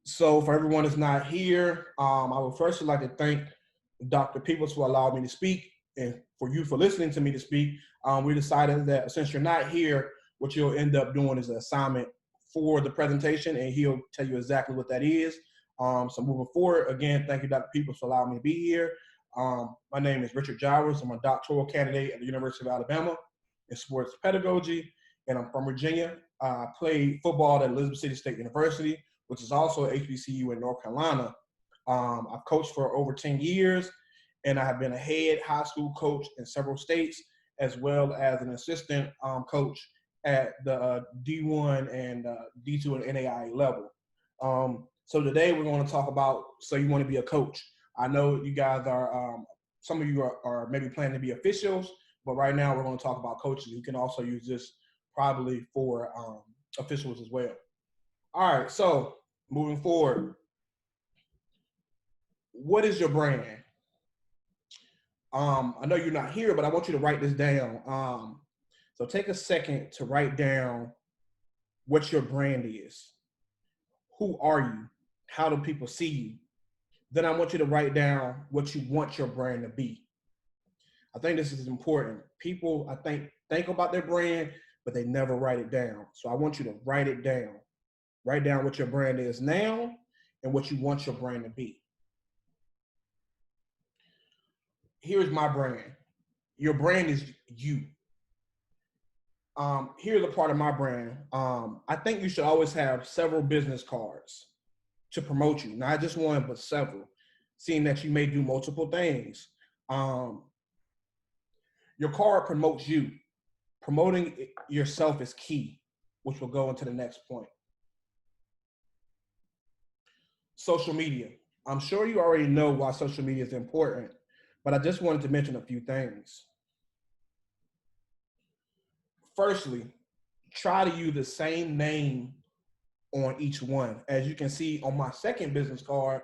So for everyone that's not here, I would first like to thank Dr. Peoples for allowing me to speak and for you for listening to me to speak. We decided that since you're not here, what you'll end up doing is an assignment for the presentation, and he'll tell you exactly what that is. So moving forward, again, thank you, Dr. Peoples, for allowing me to be here. My name is Richard Jowers. I'm a doctoral candidate at the University of Alabama in sports pedagogy, and I'm from Virginia. I played football at Elizabeth City State University, which is also HBCU in North Carolina. I've coached for over 10 years, and I have been a head high school coach in several states, as well as an assistant coach at the D1 and D2 and NAIA level. So today we're going to talk about, so you want to be a coach. I know you guys are, some of you are maybe planning to be officials, but right now we're going to talk about coaches. You can also use this probably for officials as well. All right, so moving forward, what is your brand? I know you're not here, but I want you to write this down. So take a second to write down what your brand is. Who are you? How do people see you? Then I want you to write down what you want your brand to be. I think this is important. People, I think about their brand, but they never write it down. So I want you to write it down. Write down what your brand is now and what you want your brand to be. Here's my brand. Your brand is you. Here's a part of my brand. I think you should always have several business cards to promote you, not just one, but several, seeing that you may do multiple things. Um, your card promotes you. Promoting yourself is key, which will go into the next point. Social media. I'm sure you already know why social media is important, but I just wanted to mention a few things. Firstly, try to use the same name on each one. As you can see on my second business card,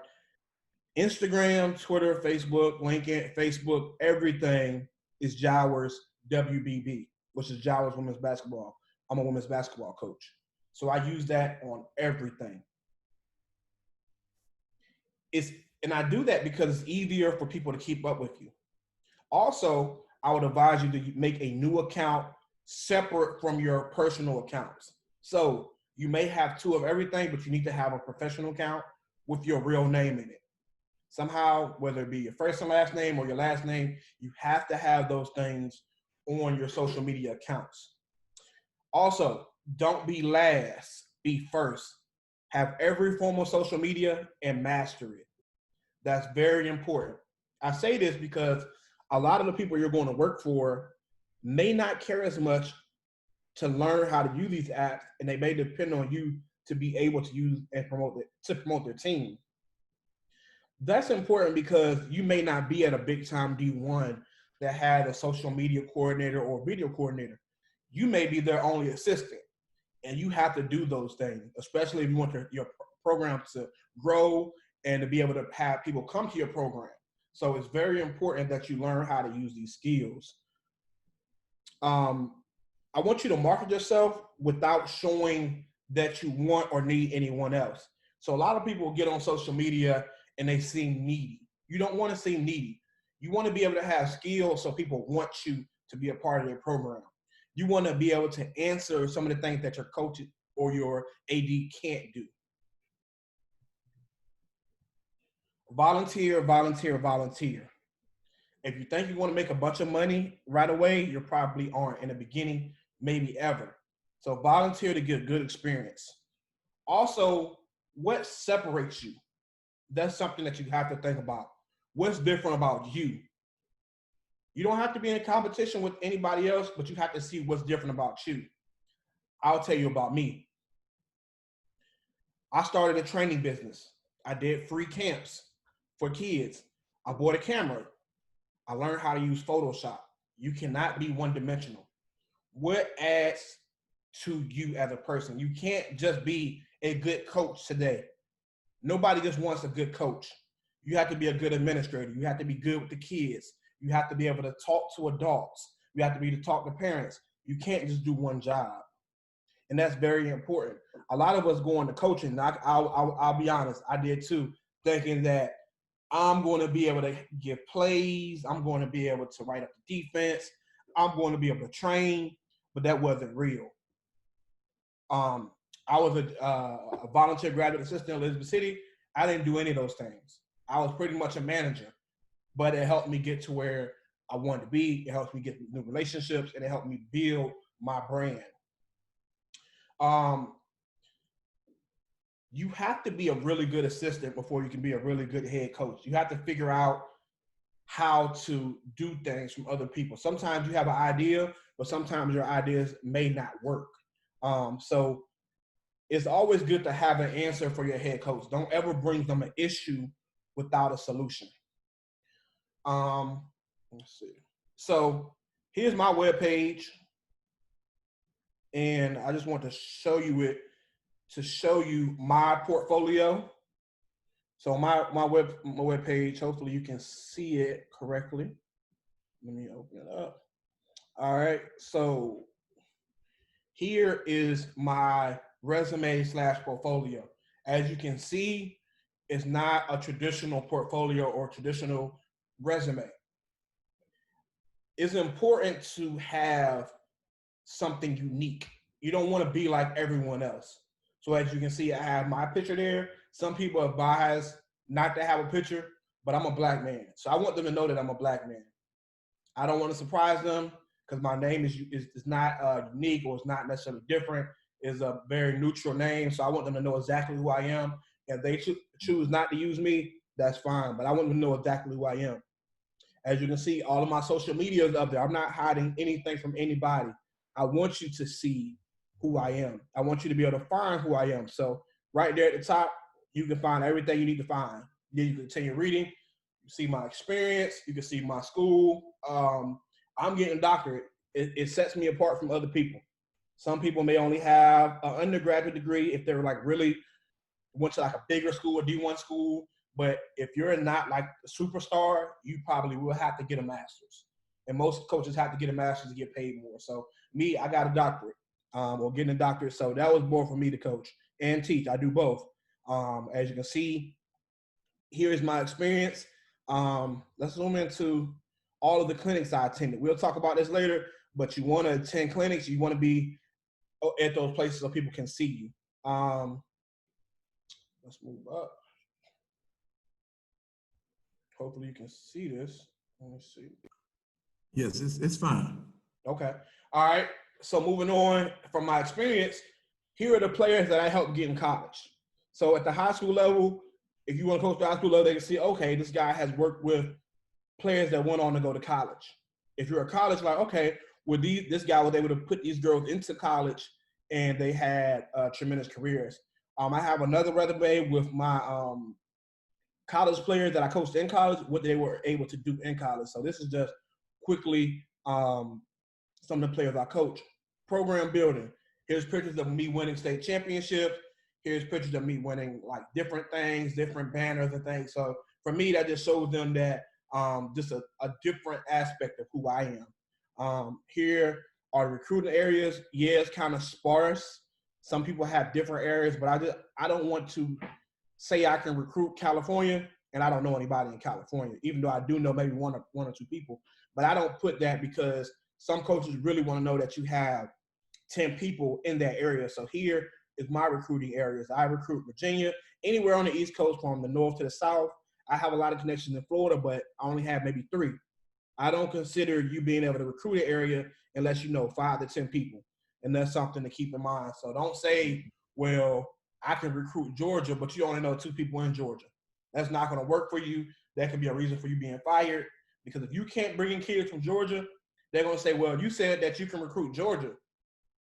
Instagram, Twitter, Facebook, LinkedIn, Facebook, everything is Jowers WBB, which is Jowers Women's Basketball. I'm a women's basketball coach. So I use that on everything. It's and I do that because it's easier for people to keep up with you. Also, I would advise you to make a new account separate from your personal accounts. So you may have two of everything, but you need to have a professional account with your real name in it. Somehow, whether it be your first and last name or your last name, you have to have those things on your social media accounts. Also, don't be last, be first. Have every form of social media and master it. That's very important. I say this because a lot of the people you're going to work for may not care as much to learn how to use these apps, and they may depend on you to be able to use and promote it to promote their team. That's important because you may not be at a big time D1 that had a social media coordinator or video coordinator. You may be their only assistant, and you have to do those things, especially if you want your program to grow and to be able to have people come to your program. So it's very important that you learn how to use these skills. Um, I want you to market yourself without showing that you want or need anyone else. So a lot of people get on social media and they seem needy. You don't want to seem needy. You want to be able to have skills so people want you to be a part of their program. You want to be able to answer some of the things that your coach or your AD can't do. Volunteer, volunteer, volunteer. If you think you want to make a bunch of money right away, you probably aren't in the beginning, maybe ever. So volunteer to get a good experience. Also, what separates you? That's something that you have to think about. What's different about you? You don't have to be in a competition with anybody else, but you have to see what's different about you. I'll tell you about me. I started a training business. I did free camps for kids. I bought a camera. I learned how to use Photoshop. You cannot be one dimensional. What adds to you as a person? You can't just be a good coach today. Nobody just wants a good coach. You have to be a good administrator. You have to be good with the kids. You have to be able to talk to adults. You have to be able to talk to parents. You can't just do one job. And that's very important. A lot of us go into coaching, and I'll be honest, I did too, thinking that I'm going to be able to give plays, I'm going to be able to write up the defense, I'm going to be able to train, but that wasn't real. I was a volunteer graduate assistant in Elizabeth City. I didn't do any of those things. I was pretty much a manager, but it helped me get to where I wanted to be. It helped me get new relationships, and it helped me build my brand. You have to be a really good assistant before you can be a really good head coach. You have to figure out how to do things from other people. Sometimes you have an idea, but sometimes your ideas may not work. So it's always good to have an answer for your head coach. Don't ever bring them an issue without a solution. Let's see. So here's my webpage, and I just want to show you it to show you my portfolio. So my web page, hopefully you can see it correctly. Let me open it up. All right, so here is my resume / portfolio. As you can see, it's not a traditional portfolio or traditional resume. It's important to have something unique. You don't want to be like everyone else. So as you can see, I have my picture there. Some people advise not to have a picture, but I'm a black man. So I want them to know that I'm a black man. I don't want to surprise them because my name is not unique, or it's not necessarily different. It's a very neutral name. So I want them to know exactly who I am. If they choose not to use me, that's fine. But I want them to know exactly who I am. As you can see, all of my social media is up there. I'm not hiding anything from anybody. I want you to see who I am. I want you to be able to find who I am. So right there at the top, you can find everything you need to find. Then you can continue reading. You see my experience. You can see my school. I'm getting a doctorate. It sets me apart from other people. Some people may only have an undergraduate degree if they're like really went to like a bigger school, a D1 school. But if you're not like a superstar, you probably will have to get a master's. And most coaches have to get a master's to get paid more. So me, I got a doctorate, or getting a doctorate. So that was more for me to coach and teach. I do both. As you can see, here is my experience. Let's zoom into all of the clinics I attended. We'll talk about this later, but you want to attend clinics. You want to be at those places so people can see you. Let's move up. Hopefully you can see this. Let me see. Yes, it's fine. Okay. All right. So moving on from my experience, here are the players that I helped get in college. So at the high school level, if you want to coach the high school level, they can see, okay, this guy has worked with players that went on to go to college. If you're a college, like, okay, this guy was able to put these girls into college and they had tremendous careers. I have another resume with my college players that I coached in college, what they were able to do in college. So this is just quickly some of the players I coach. Program building. Here's pictures of me winning state championships. Here's pictures of me winning like different things, different banners and things. So for me, that just shows them that just a different aspect of who I am. Here are the recruiting areas. Yeah, it's kind of sparse. Some people have different areas, but I don't want to say I can recruit California and I don't know anybody in California, even though I do know maybe one or two people. But I don't put that because some coaches really want to know that you have 10 people in that area. So here is my recruiting areas. I recruit Virginia, anywhere on the East Coast from the north to the south. I have a lot of connections in Florida, but I only have maybe 3. I don't consider you being able to recruit an area unless you know 5 to 10 people. And that's something to keep in mind. So don't say, well, I can recruit Georgia, but you only know 2 people in Georgia. That's not going to work for you. That could be a reason for you being fired. Because if you can't bring in kids from Georgia, they're going to say, well, you said that you can recruit Georgia.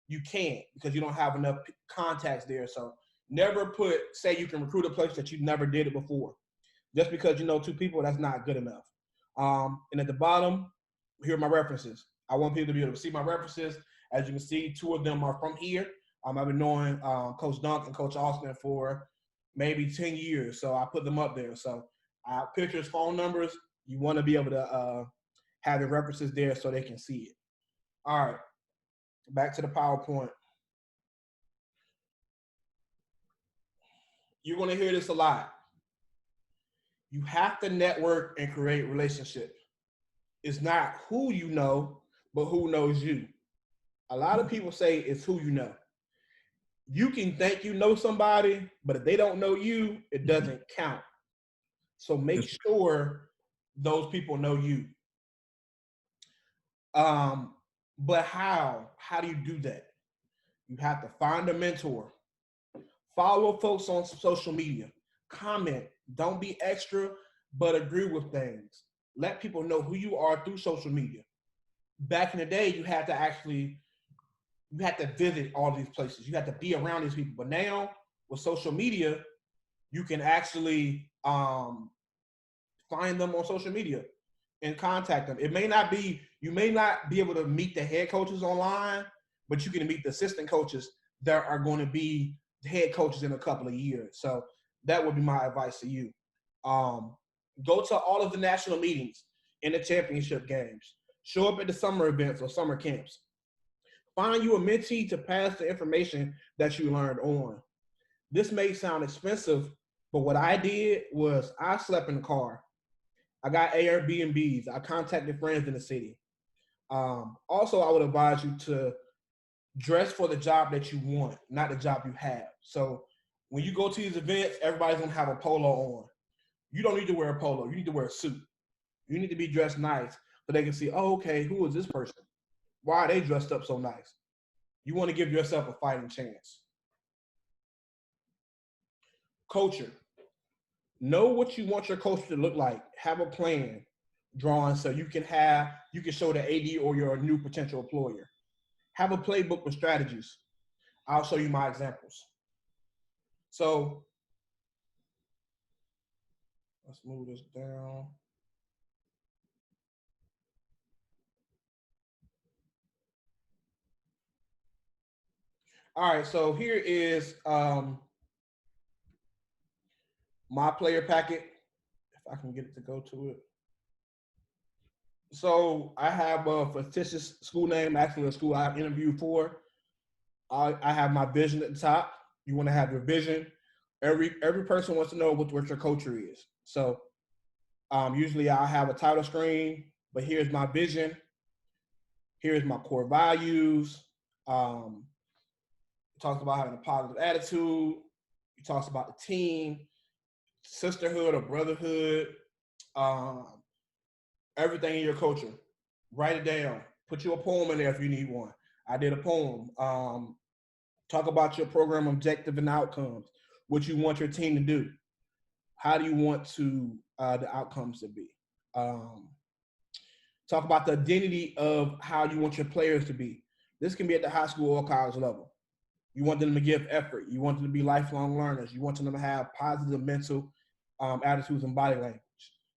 You can't because you don't have enough contacts there. So never say you can recruit a place that you never did it before. Just because you know 2 people, that's not good enough. And at the bottom, here are my references. I want people to be able to see my references. As you can see, 2 of them are from here. I've been knowing Coach Dunk and Coach Austin for maybe 10 years. So I put them up there. So pictures, phone numbers, you want to be able to have the references there so they can see it. All right, back to the PowerPoint. you're going to hear this a lot. You have to network and create relationships. It's not who you know, but who knows you. A lot of people say it's who you know. You can think you know somebody, but if they don't know you, it doesn't count. So make Yes. sure those people know you. Um, but how? How do you do that? You have to find a mentor. Follow folks on social media. Comment. Don't be extra, but agree with things. Let people know who you are through social media. Back in the day, you had to visit all these places. You had to be around these people. But now with social media, you can actually find them on social media and contact them. You may not be able to meet the head coaches online, but you can meet the assistant coaches that are going to be the head coaches in a couple of years. So that would be my advice to you. Um, Go to all of the national meetings and the championship games. Show up at the summer events or summer camps. Find you a mentee to pass the information that you learned on. This may sound expensive, but what I did was I slept in the car. I got Airbnbs. I contacted friends in the city. Also, I would advise you to dress for the job that you want, not the job you have. So when you go to these events, everybody's gonna have a polo on. You don't need to wear a polo. You need to wear a suit. You need to be dressed nice so they can see, oh, okay, who is this person? Why are they dressed up so nice? You want to give yourself a fighting chance. Culture. Know what you want your culture to look like. Have a plan drawn so you can show the AD or your new potential employer. Have a playbook with strategies. I'll show you my examples. So let's move this down. All right, so here is my player packet. If I can get it to go to it. So I have a fictitious school name, actually a school I interviewed for. I have my vision at the top. You want to have your vision. Every person wants to know what your culture is. So usually I'll have a title screen, but here's my vision. Here's my core values. It talks about having a positive attitude. It talks about the team, sisterhood or brotherhood, um, everything in your culture. Write it down. Put you a poem in there if you need one. I did a poem. Talk about your program objective and outcomes, what you want your team to do. How do you want the outcomes to be? Talk about the identity of how you want your players to be. This can be at the high school or college level. You want them to give effort. You want them to be lifelong learners. You want them to have positive mental attitudes and body language.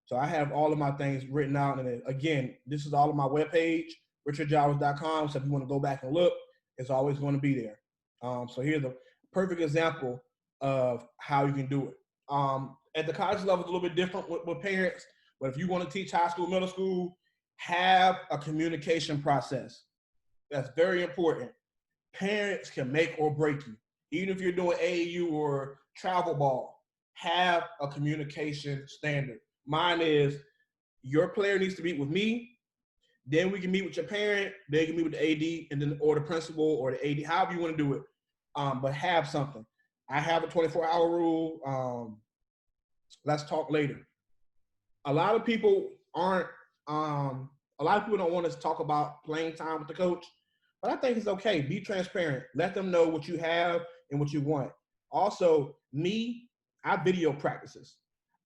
So I have all of my things written out. And again, this is all of my webpage, richardjowers.com. So if you want to go back and look, it's always going to be there. So here's a perfect example of how you can do it. At the college level, it's a little bit different with parents. But if you want to teach high school, middle school, have a communication process. That's very important. Parents can make or break you. Even if you're doing AAU or travel ball, have a communication standard. Mine is your player needs to meet with me, then we can meet with your parent, they can meet with the AD, and then or the principal or the AD, however you want to do it. But have something. I have a 24-hour rule. Let's talk later. A lot of people aren't. A lot of people don't want us to talk about playing time with the coach, but I think it's okay. Be transparent. Let them know what you have and what you want. Also, I video practices.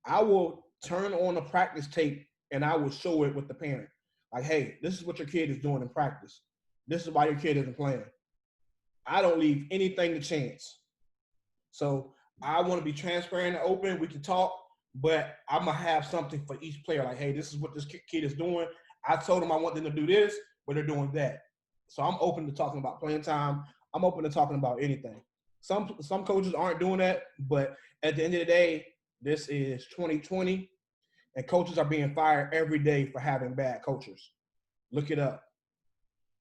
I will turn on a practice tape and I will show it with the parent. Like, hey, this is what your kid is doing in practice. This is why your kid isn't playing. I don't leave anything to chance. So I want to be transparent and open. We can talk, but I'm going to have something for each player. Like, hey, this is what this kid is doing. I told them I want them to do this, but they're doing that. So I'm open to talking about playing time. I'm open to talking about anything. Some coaches aren't doing that, but at the end of the day, this is 2020, and coaches are being fired every day for having bad coaches. Look it up.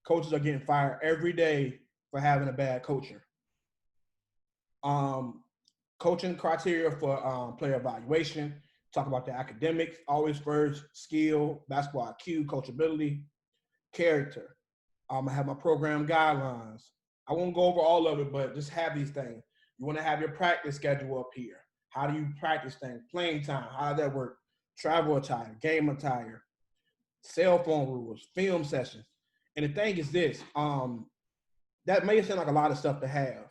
Coaches are getting fired every day for having a bad culture. Coaching criteria for player evaluation. Talk about the academics, always first, skill, basketball IQ, coachability, character. I have my program guidelines. I won't go over all of it, but just have these things. You want to have your practice schedule up here. How do you practice things? Playing time, how does that work? Travel attire, game attire, cell phone rules, film sessions. And the thing is this, that may sound like a lot of stuff to have,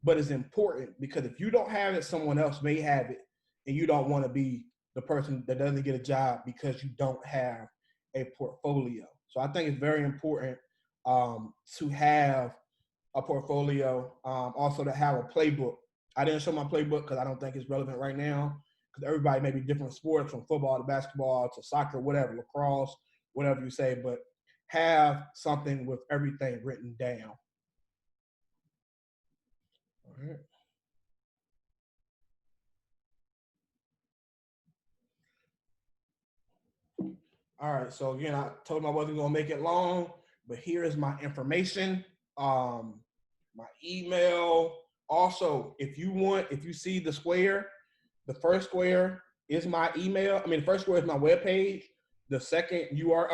but it's important because if you don't have it, someone else may have it, and you don't want to be the person that doesn't get a job because you don't have a portfolio. So I think it's very important to have a portfolio, also to have a playbook. I didn't show my playbook because I don't think it's relevant right now because everybody may be different sports from football to basketball to soccer, whatever, lacrosse, whatever you say, but have something with everything written down. All right. All right. So again, I told him I wasn't going to make it long, but here is my information, my email. Also, if you see the square, the first square is my email. I mean, the first square is my webpage. The second UR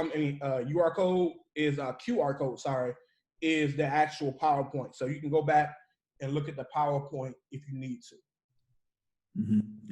code is QR code. Sorry, is the actual PowerPoint. So you can go back and look at the PowerPoint if you need to. Mhm.